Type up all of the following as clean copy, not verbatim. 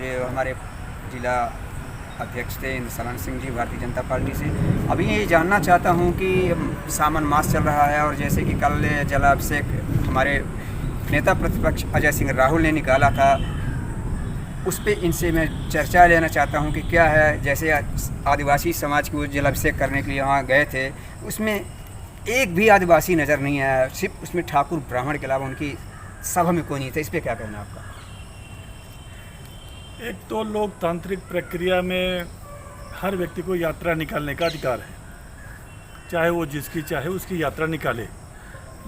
जो हमारे जिला अध्यक्ष थे इंद्रशरण सिंह जी भारतीय जनता पार्टी से। अभी ये जानना चाहता हूँ कि सावन मास चल रहा है और जैसे कि कल जलाभिषेक हमारे नेता प्रतिपक्ष अजय सिंह राहुल ने निकाला था, उस पर इनसे मैं चर्चा लेना चाहता हूँ कि क्या है। जैसे आदिवासी समाज की वो जलाभिषेक करने के लिए वहाँ गए थे, उसमें एक भी आदिवासी नज़र नहीं आया, सिर्फ उसमें ठाकुर ब्राह्मण के अलावा उनकी सभा में कोई नहीं था। इस पर क्या कहना आपका? एक तो लोकतांत्रिक प्रक्रिया में हर व्यक्ति को यात्रा निकालने का अधिकार है, चाहे वो जिसकी चाहे उसकी यात्रा निकाले,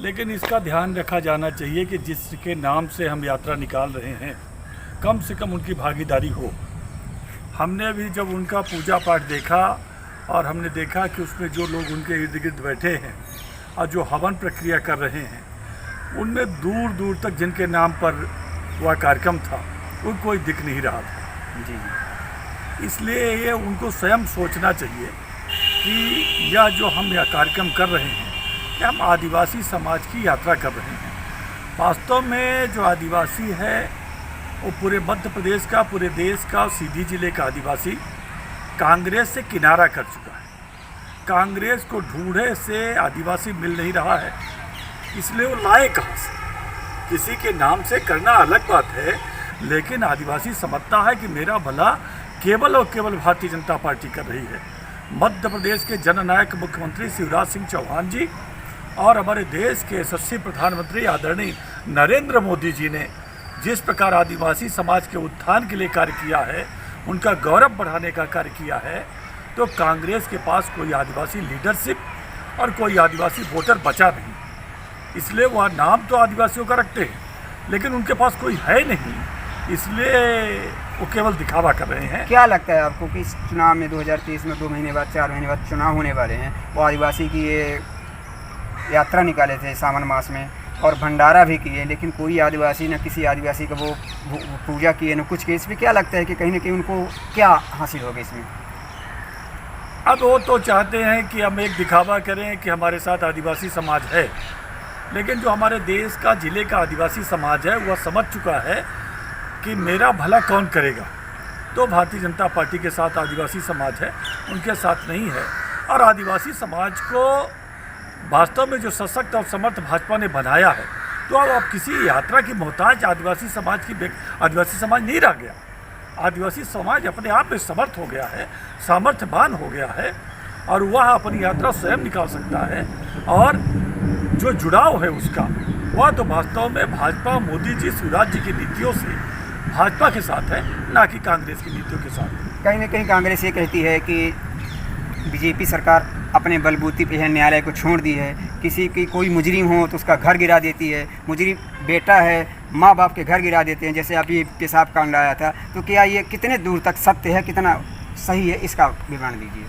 लेकिन इसका ध्यान रखा जाना चाहिए कि जिसके नाम से हम यात्रा निकाल रहे हैं कम से कम उनकी भागीदारी हो। हमने भी जब उनका पूजा पाठ देखा और हमने देखा कि उसमें जो लोग उनके इर्द गिर्द बैठे हैं और जो हवन प्रक्रिया कर रहे हैं, उनमें दूर दूर तक जिनके नाम पर वह कार्यक्रम था वो कोई दिख नहीं रहा था जी। इसलिए ये उनको स्वयं सोचना चाहिए कि यह जो हम यह कार्यक्रम कर रहे हैं कि हम आदिवासी समाज की यात्रा कर रहे हैं। वास्तव में जो आदिवासी है वो पूरे मध्य प्रदेश का, पूरे देश का, सीधी जिले का आदिवासी कांग्रेस से किनारा कर चुका है। कांग्रेस को ढूंढे से आदिवासी मिल नहीं रहा है, इसलिए वो लाए कहाँ से? किसी के नाम से करना अलग बात है, लेकिन आदिवासी समझता है कि मेरा भला केवल और केवल भारतीय जनता पार्टी कर रही है। मध्य प्रदेश के जननायक मुख्यमंत्री शिवराज सिंह चौहान जी और हमारे देश के यशस्वी प्रधानमंत्री आदरणीय नरेंद्र मोदी जी ने जिस प्रकार आदिवासी समाज के उत्थान के लिए कार्य किया है, उनका गौरव बढ़ाने का कार्य किया है, तो कांग्रेस के पास कोई आदिवासी लीडरशिप और कोई आदिवासी वोटर बचा नहीं। इसलिए वह नाम तो आदिवासियों का रखते हैं, लेकिन उनके पास कोई है नहीं, इसलिए वो केवल दिखावा कर रहे हैं। क्या लगता है आपको कि इस चुनाव में 2023 में 2 महीने बाद, 4 महीने बाद चुनाव होने वाले हैं, वो आदिवासी की ये यात्रा निकाले थे सावन मास में और भंडारा भी किए, लेकिन कोई आदिवासी न किसी आदिवासी का वो पूजा किए न कुछ किए। इस पर क्या लगता है कि कहीं ना कहीं उनको क्या हासिल होगा इसमें? अब वो तो चाहते हैं कि हम एक दिखावा करें कि हमारे साथ आदिवासी समाज है, लेकिन जो हमारे देश का, जिले का आदिवासी समाज है वह समझ चुका है कि मेरा भला कौन करेगा। तो भारतीय जनता पार्टी के साथ आदिवासी समाज है, उनके साथ नहीं है। और आदिवासी समाज को वास्तव में जो सशक्त और समर्थ भाजपा ने बनाया है, तो अब किसी यात्रा की मोहताज आदिवासी समाज नहीं रह गया। आदिवासी समाज अपने आप में समर्थ हो गया है, सामर्थ्यवान हो गया है और वह अपनी यात्रा स्वयं निकाल सकता है। और जो जुड़ाव है उसका, वह तो वास्तव में भाजपा, मोदी जी, शिवराज जी की नीतियों से भाजपा के साथ है, ना कि कांग्रेस की नीतियों के साथ। कहीं ना कहीं कांग्रेस ये कहती है कि बीजेपी सरकार अपने बलबूते पे है, न्यायालय को छोड़ दी है। किसी की कोई मुजरिम हो तो उसका घर गिरा देती है, मुजरिम बेटा है, माँ बाप के घर गिरा देते हैं, जैसे अभी पेशाब कांड आया था। तो क्या ये कितने दूर तक सत्य है, कितना सही है, इसका विवरण दीजिए।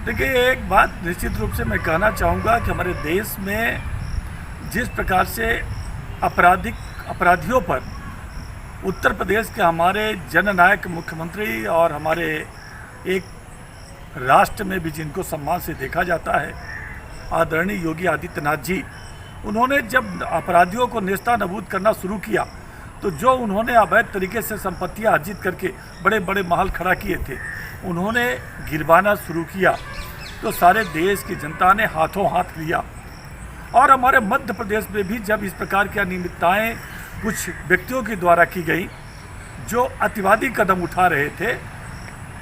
देखिए, एक बात निश्चित रूप से मैं कहना चाहूँगा कि हमारे देश में जिस प्रकार से अपराधियों पर उत्तर प्रदेश के हमारे जननायक मुख्यमंत्री और हमारे एक राष्ट्र में भी जिनको सम्मान से देखा जाता है, आदरणीय योगी आदित्यनाथ जी, उन्होंने जब अपराधियों को नेस्ता नबूद करना शुरू किया, तो जो उन्होंने अवैध तरीके से संपत्तियां अर्जित करके बड़े बड़े महल खड़ा किए थे, उन्होंने गिरवाना शुरू किया, तो सारे देश की जनता ने हाथों हाथ लिया। और हमारे मध्य प्रदेश में भी जब इस प्रकार की अनियमितताएँ कुछ व्यक्तियों के द्वारा की गई जो अतिवादी कदम उठा रहे थे,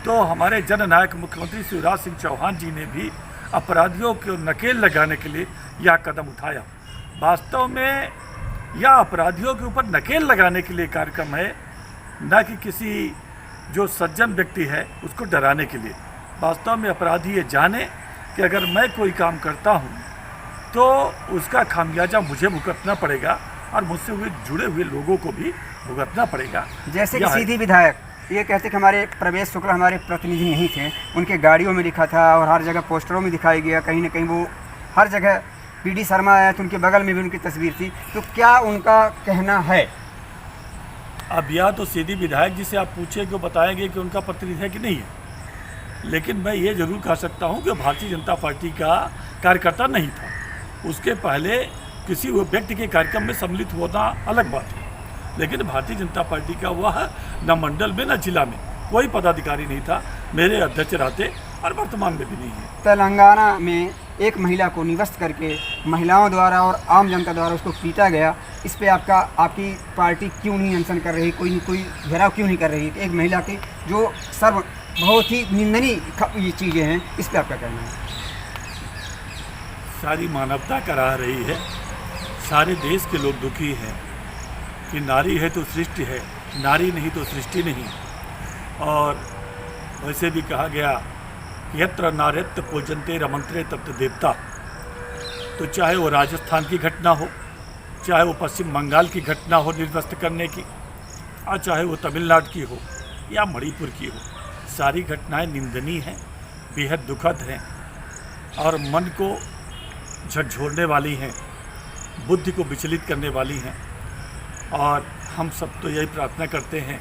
तो हमारे जननायक मुख्यमंत्री शिवराज सिंह चौहान जी ने भी अपराधियों को नकेल लगाने के लिए यह कदम उठाया। वास्तव में यह अपराधियों के ऊपर नकेल लगाने के लिए कार्यक्रम है, न कि किसी जो सज्जन व्यक्ति है उसको डराने के लिए। वास्तव में अपराधी ये जाने कि अगर मैं कोई काम करता हूँ तो उसका खामियाजा मुझे भुगतना पड़ेगा और मुझसे जुड़े हुए लोगों को भी भुगतना पड़ेगा। जैसे कि सीधी विधायक ये कहते कि हमारे प्रवेश शुक्ला हमारे प्रतिनिधि नहीं थे, उनके गाड़ियों में लिखा था और हर जगह पोस्टरों में दिखाई गया, कहीं ना कहीं वो हर जगह पीडी शर्मा आया तो उनके बगल में भी उनकी तस्वीर थी। तो क्या उनका कहना है? अब या तो सीधी विधायक जी से आप पूछे कि बताएंगे कि उनका प्रतिनिधि है कि नहीं है, लेकिन मैं ये जरूर कह सकता हूँ कि भारतीय जनता पार्टी का कार्यकर्ता नहीं था। उसके पहले किसी व्यक्ति के कार्यक्रम में सम्मिलित होना अलग बात है, लेकिन भारतीय जनता पार्टी का वह न मंडल में न जिला में कोई पदाधिकारी नहीं था। मेरे अध्यक्ष रहते और वर्तमान में भी नहीं है। तेलंगाना में एक महिला को निवस्त करके महिलाओं द्वारा और आम जनता द्वारा उसको पीटा गया, इस पे आपकी पार्टी क्यों नहीं अनशन कर रही, कोई घेराव क्यों नहीं कर रही? एक महिला की जो बहुत ही निंदनीय ये चीज़ें हैं, इस पे आपका कहना है? सारी मानवता करा रही है, सारे देश के लोग दुखी हैं कि नारी है तो सृष्टि है, नारी नहीं तो सृष्टि नहीं। और वैसे भी कहा गया यत्र नार्यत्र पूजन्ते रमन्त्रे तत्र देवता। तो चाहे वो राजस्थान की घटना हो, चाहे वो पश्चिम बंगाल की घटना हो निर्वस्त्र करने की, और चाहे वो तमिलनाडु की हो या मणिपुर की हो, सारी घटनाएं निंदनीय हैं, बेहद दुखद हैं और मन को झकझोरने वाली हैं, बुद्धि को विचलित करने वाली हैं। और हम सब तो यही प्रार्थना करते हैं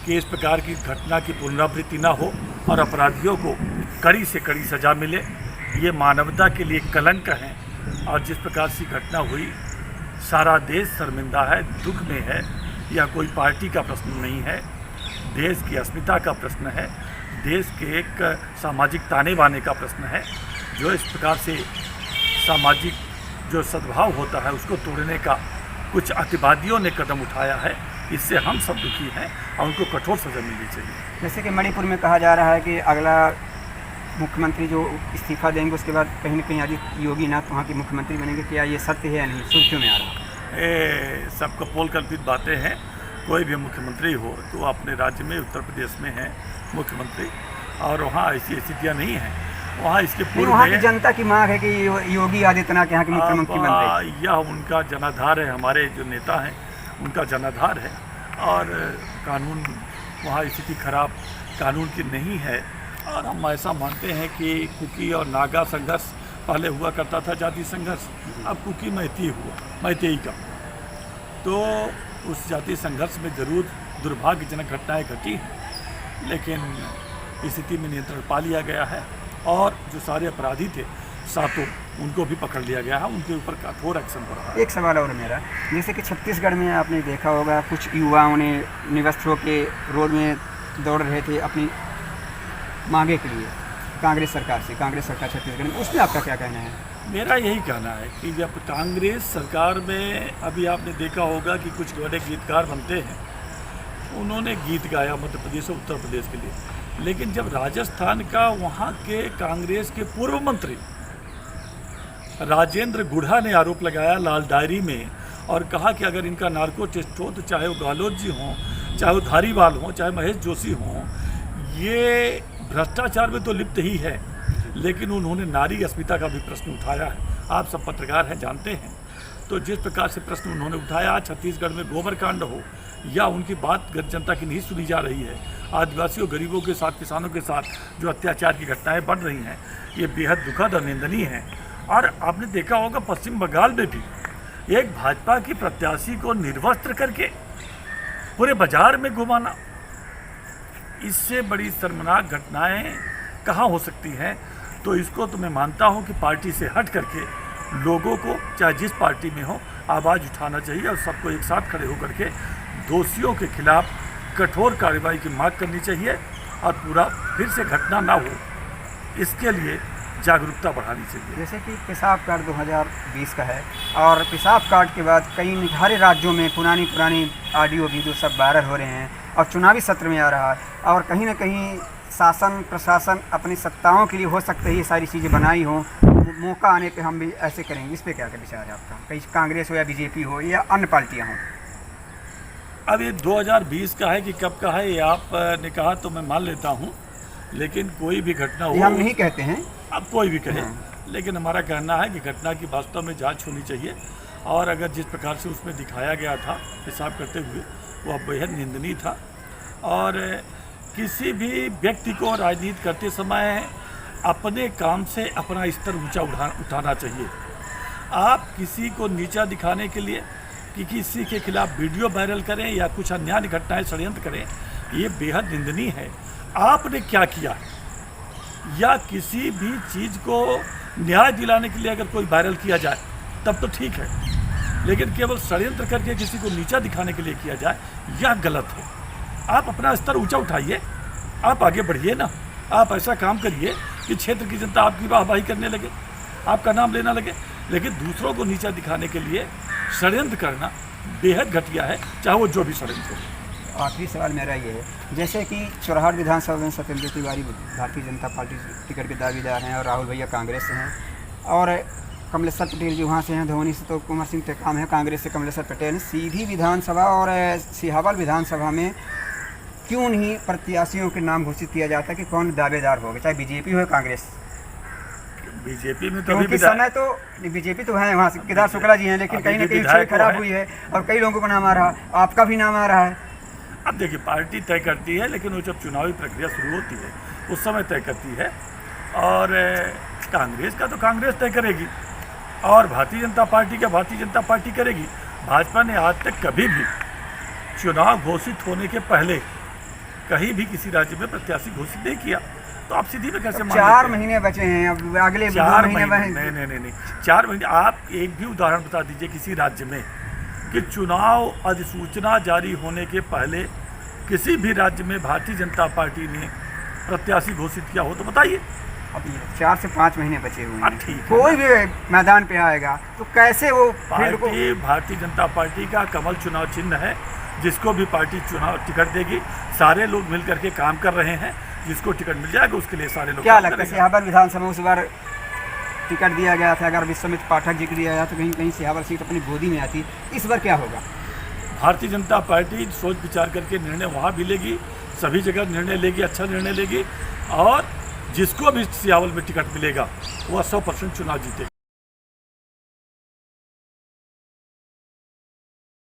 कि इस प्रकार की घटना की पुनरावृत्ति ना हो और अपराधियों को कड़ी से कड़ी सज़ा मिले। ये मानवता के लिए कलंक है और जिस प्रकार से घटना हुई सारा देश शर्मिंदा है, दुख में है। यह कोई पार्टी का प्रश्न नहीं है, देश की अस्मिता का प्रश्न है, देश के एक सामाजिक ताने बाने का प्रश्न है। जो इस प्रकार से सामाजिक जो सद्भाव होता है उसको तोड़ने का कुछ अतिवादियों ने कदम उठाया है, इससे हम सब दुखी हैं और उनको कठोर सजा मिलनी चाहिए। जैसे कि मणिपुर में कहा जा रहा है कि अगला मुख्यमंत्री जो इस्तीफा देंगे उसके बाद कहीं न कहीं आदित्य योगीनाथ वहाँ के मुख्यमंत्री बनेंगे, क्या ये सत्य है या नहीं? सुर्खियों में आ रहा है। सब कपोल कल्पित बातें हैं। कोई भी मुख्यमंत्री हो तो अपने राज्य में उत्तर प्रदेश में है मुख्यमंत्री और वहाँ ऐसी स्थितियाँ नहीं हैं। वहाँ इसके पूर्व वहाँ की जनता की मांग है कि योगी आदित्यनाथ यहाँ के मुख्यमंत्री बन। यह उनका जनाधार है, हमारे जो नेता हैं उनका जनाधार है और कानून वहाँ स्थिति खराब कानून की नहीं है। और हम ऐसा मानते हैं कि कुकी और नागा संघर्ष पहले हुआ करता था, जाति संघर्ष, अब कुकी मैतेई का। तो उस जाति संघर्ष में ज़रूर दुर्भाग्यजनक घटनाएं घटी, लेकिन स्थिति में नियंत्रण पा लिया गया है और जो सारे अपराधी थे सातों उनको भी पकड़ लिया गया है, उनके ऊपर कठोर एक्शन हो रहा है। एक सवाल और मेरा, जैसे कि छत्तीसगढ़ में आपने देखा होगा कुछ युवाओं ने निवस्त होकर रोड में दौड़ रहे थे अपनी मांगे के लिए कांग्रेस सरकार से, कांग्रेस सरकार छत्तीसगढ़ में, उसमें आपका क्या कहना है? मेरा यही कहना है कि जब कांग्रेस सरकार में अभी आपने देखा होगा कि कुछ बड़े गीतकार बनते हैं, उन्होंने गीत गाया मध्य प्रदेश और उत्तर प्रदेश के लिए, लेकिन जब राजस्थान का वहाँ के कांग्रेस के पूर्व मंत्री राजेंद्र गुढ़ा ने आरोप लगाया लाल डायरी में और कहा कि अगर इनका नार्को टेस्ट हो तो चाहे वो गहलोत जी हों, चाहे वो धारीवाल हों, चाहे महेश जोशी हों, ये भ्रष्टाचार में तो लिप्त ही है, लेकिन उन्होंने नारी अस्मिता का भी प्रश्न उठाया है। आप सब पत्रकार हैं, जानते हैं। तो जिस प्रकार से प्रश्न उन्होंने उठाया, छत्तीसगढ़ में गोबर कांड हो या उनकी बात जनता की नहीं सुनी जा रही है, आदिवासियों गरीबों के साथ, किसानों के साथ जो अत्याचार की घटनाएं बढ़ रही हैं, ये बेहद दुखद और निंदनीय है। और आपने देखा होगा पश्चिम बंगाल में भी एक भाजपा की प्रत्याशी को निर्वस्त्र करके पूरे बाजार में घुमाना, इससे बड़ी शर्मनाक घटनाएं कहाँ हो सकती हैं? तो इसको तो मैं मानता हूँ कि पार्टी से हट करके लोगों को चाहे जिस पार्टी में हो आवाज़ उठाना चाहिए और सबको एक साथ खड़े होकर के दोषियों के खिलाफ कठोर कार्रवाई की मांग करनी चाहिए और पूरा फिर से घटना ना हो इसके लिए जागरूकता बढ़ानी चाहिए। जैसे कि पेशाब कार्ड 2020 का है और पेशाब कार्ड के बाद कई हर राज्यों में पुरानी ऑडियो वीडियो सब वायरल हो रहे हैं और चुनावी सत्र में आ रहा है और कहीं ना कहीं शासन प्रशासन अपनी सत्ताओं के लिए हो सकता है ये सारी चीज़ें बनाई हों, मौका आने पे हम भी ऐसे करेंगे। इस पे क्या विचार है आपका? कहीं कांग्रेस हो या बीजेपी हो या अन्य पार्टियां हों? अब ये 2020 का है कि कब का है ये आपने कहा तो मैं मान लेता हूँ, लेकिन कोई भी घटना हो, हम नहीं कहते हैं, अब कोई भी कहे, लेकिन हमारा कहना है कि घटना की वास्तव में जांच होनी चाहिए और अगर जिस प्रकार से उसमें दिखाया गया था पेशाब करते हुए वह बेहद निंदनीय था। और किसी भी व्यक्ति को राजनीति करते समय अपने काम से अपना स्तर ऊंचा उठाना चाहिए। आप किसी को नीचा दिखाने के लिए कि किसी के खिलाफ वीडियो वायरल करें या कुछ अन्य घटनाएं षड्यंत्र करें, ये बेहद निंदनीय है। आपने क्या किया या किसी भी चीज़ को न्याय दिलाने के लिए अगर कोई वायरल किया जाए तब तो ठीक है, लेकिन केवल षड्यंत्र करके किसी को नीचा दिखाने के लिए किया जाए, यह गलत है। आप अपना स्तर ऊंचा उठाइए, आप आगे बढ़िए ना, आप ऐसा काम करिए कि क्षेत्र की जनता आपकी वाहवाही करने लगे, आपका नाम लेना लगे। लेकिन दूसरों को नीचा दिखाने के लिए षड्यंत्र करना बेहद घटिया है, चाहे वो जो भी षड्यंत्र हो। आखिरी सवाल मेरा ये है, जैसे कि चौराहाट विधानसभा में सत्येंद्र तिवारी भारतीय जनता पार्टी टिकट के दावेदार हैं और राहुल भैया कांग्रेस से हैं, और कमलेश्वर पटेल जी वहाँ से हैं, धोनी से तो कुमार सिंह टेकाम है, कांग्रेस से कमलेश्वर पटेल। सीधी विधानसभा और सिहावल विधानसभा में क्यों नहीं प्रत्याशियों के नाम घोषित किया जाता कि कौन दावेदार होगा, चाहे बीजेपी हो कांग्रेस? बीजेपी में तो क्योंकि समय तो बीजेपी तो है, वहाँ से केदार शुक्ला जी हैं, लेकिन कहीं ना कहीं छवि खराब हुई है और कई लोगों का नाम आ रहा है, आपका भी नाम आ रहा है। अब देखिए, पार्टी तय करती है, लेकिन वो जब चुनावी प्रक्रिया शुरू होती है उस समय तय करती है। और कांग्रेस का तो कांग्रेस तय करेगी और भारतीय जनता पार्टी का भारतीय जनता पार्टी करेगी। भाजपा ने आज तक कभी भी चुनाव घोषित होने के पहले कहीं भी किसी राज्य में प्रत्याशी घोषित नहीं किया, तो आप सीधी में कैसे मान लेते हैं? 4 महीने बचे हैं, अब अगले 4 महीने नहीं, 4 महीने। आप एक भी उदाहरण बता दीजिए किसी राज्य में कि चुनाव अधिसूचना जारी होने के पहले किसी भी राज्य में भारतीय जनता पार्टी ने प्रत्याशी घोषित किया हो तो बताइए। अब 4 से 5 महीने बचे हुए हैं, ठीक है, कोई भी मैदान पे आएगा तो कैसे वो फील्ड को? पार्टी भारतीय जनता पार्टी का कमल चुनाव चिन्ह है, जिसको भी पार्टी चुनाव टिकट देगी सारे लोग मिल करके काम कर रहे हैं, जिसको टिकट मिल जाएगा उसके लिए सारे लोग। क्या लगता है सिहावल विधानसभा उस बार टिकट दिया गया था, अगर विश्वामित्र पाठक जी को दिया गया तो कहीं कहीं सिहावल सीट अपनी गोदी में आती, इस बार क्या होगा? भारतीय जनता पार्टी सोच विचार करके निर्णय वहाँ भी लेगी, सभी जगह निर्णय लेगी, अच्छा निर्णय लेगी, और जिसको भी सिहावल में टिकट मिलेगा वह 100% चुनाव जीतेगा।